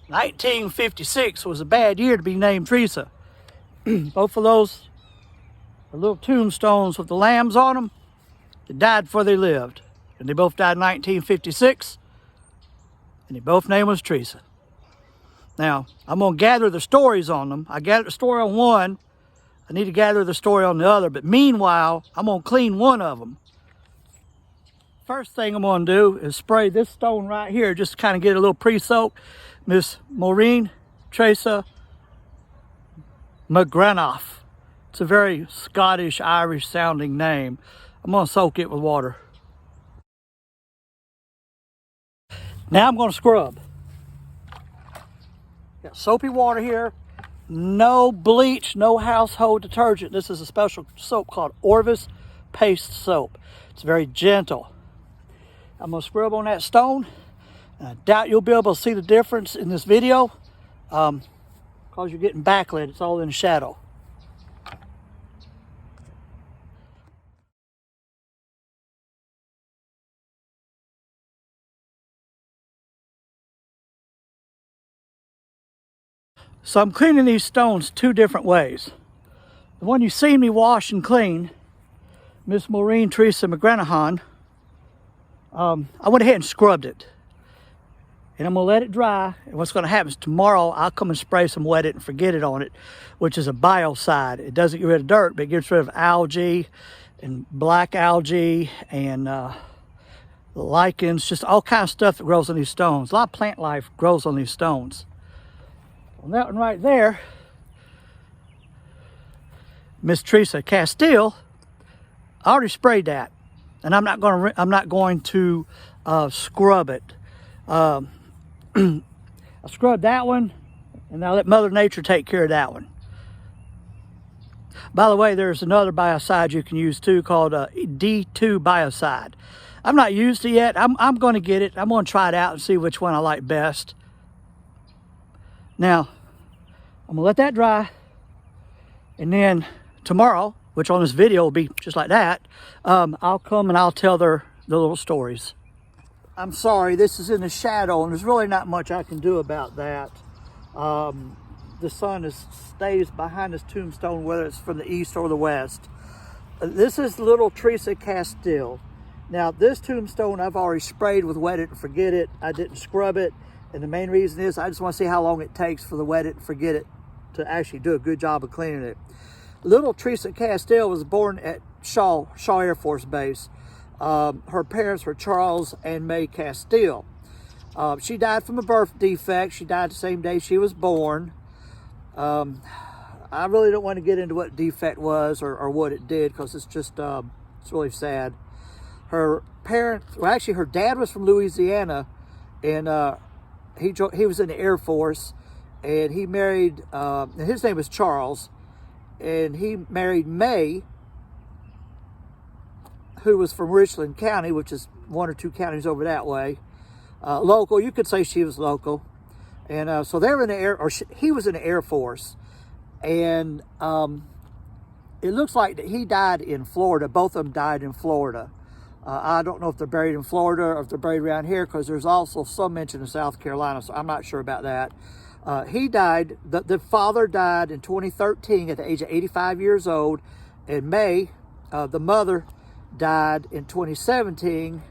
1956 was a bad year to be named Theresa. Both of those are little tombstones with the lambs on them. They died before they lived. And they both died in 1956. And they both name was Theresa. Now, I'm going to gather the stories on them. I gathered the story on one. I need to gather the story on the other. But meanwhile, I'm going to clean one of them. First thing I'm going to do is spray this stone right here, just to kind of get a little pre-soak. Miss Maureen Theresa McGranoff. It's a very Scottish, Irish sounding name. I'm going to soak it with water. Now I'm going to scrub. Got soapy water here. No bleach, no household detergent. This is a special soap called Orvis Paste Soap. It's very gentle. I'm going to scrub on that stone. I doubt you'll be able to see the difference in this video because you're getting backlit. It's all in the shadow. So I'm cleaning these stones two different ways. The one you see me wash and clean, Miss Maureen Theresa McGranoff, I went ahead and scrubbed it. And I'm going to let it dry. And what's going to happen is tomorrow I'll come and spray some Wet It and Forget It on it, which is a biocide. It doesn't get rid of dirt, but it gets rid of algae and black algae and lichens, just all kinds of stuff that grows on these stones. A lot of plant life grows on these stones. On that one right there, Miss Theresa Castile, I already sprayed that. And I'm not going to scrub it. I scrubbed that one, and I'll let Mother Nature take care of that one. By the way, there's another biocide you can use too called D2 biocide. I've not used it yet. I'm going to get it. I'm going to try it out and see which one I like best. Now, I'm going to let that dry, and then tomorrow, which on this video will be just like that, I'll come and I'll tell the little stories. I'm sorry, this is in the shadow, and there's really not much I can do about that. The sun stays behind this tombstone, whether it's from the east or the west. This is little Theresa Castile. Now, this tombstone I've already sprayed with Wet It and Forget It. I didn't scrub it, and the main reason is I just want to see how long it takes for the Wet It and Forget It to actually do a good job of cleaning it. Little Theresa Castile was born at Shaw Air Force Base. Her parents were Charles and May Castile. She died from a birth defect. She died the same day she was born. I really don't want to get into what defect was or what it did, because it's just, it's really sad. Her parents, well, actually her dad was from Louisiana, and he was in the Air Force, and he married, his name was Charles, and he married May, who was from Richland County, which is one or two counties over that way. Local, you could say she was local. And so they were in the Air, or he was in the Air Force. And it looks like that he died in Florida. Both of them died in Florida. I don't know if they're buried in Florida or if they're buried around here, because there's also some mention of South Carolina, so I'm not sure about that. He died, the father died in 2013 at the age of 85 years old, and May, the mother, died in 2017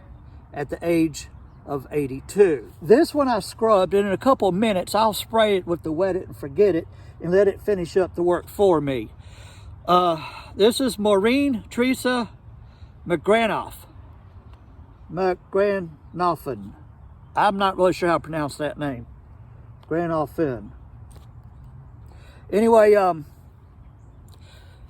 at the age of 82. This one I scrubbed, and in a couple of minutes I'll spray it with the Wet It and Forget It and let it finish up the work for me. This is Maureen Theresa McGranoff. McGranoffin. I'm not really sure how to pronounce that name. Granoffin. Anyway,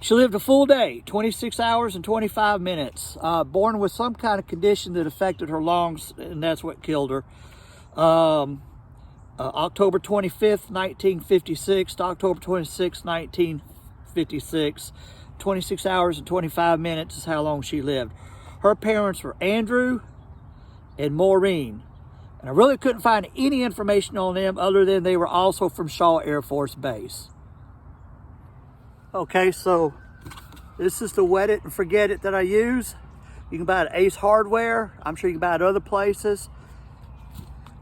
she lived a full day, 26 hours and 25 minutes. Born with some kind of condition that affected her lungs, and that's what killed her. October 25th, 1956 to October 26th, 1956. 26 hours and 25 minutes is how long she lived. Her parents were Andrew and Maureen. And I really couldn't find any information on them other than they were also from Shaw Air Force Base. Okay, so this is the Wet It and Forget It that I use. You can buy it at Ace Hardware. I'm sure you can buy it at other places.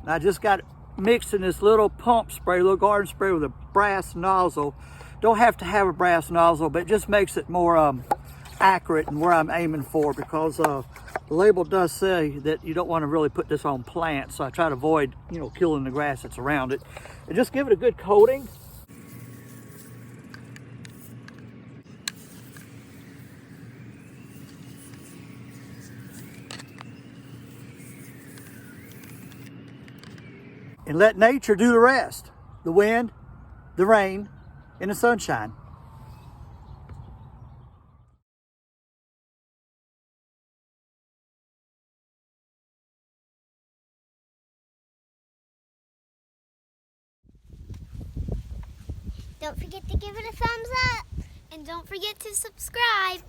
And I just got mixing this little pump spray, little garden spray with a brass nozzle. Don't have to have a brass nozzle, but it just makes it more accurate and where I'm aiming for, because the label does say that you don't want to really put this on plants. So I try to avoid, you know, killing the grass that's around it. And just give it a good coating. And let nature do the rest. The wind, the rain, and the sunshine. Don't forget to give it a thumbs up, and don't forget to subscribe.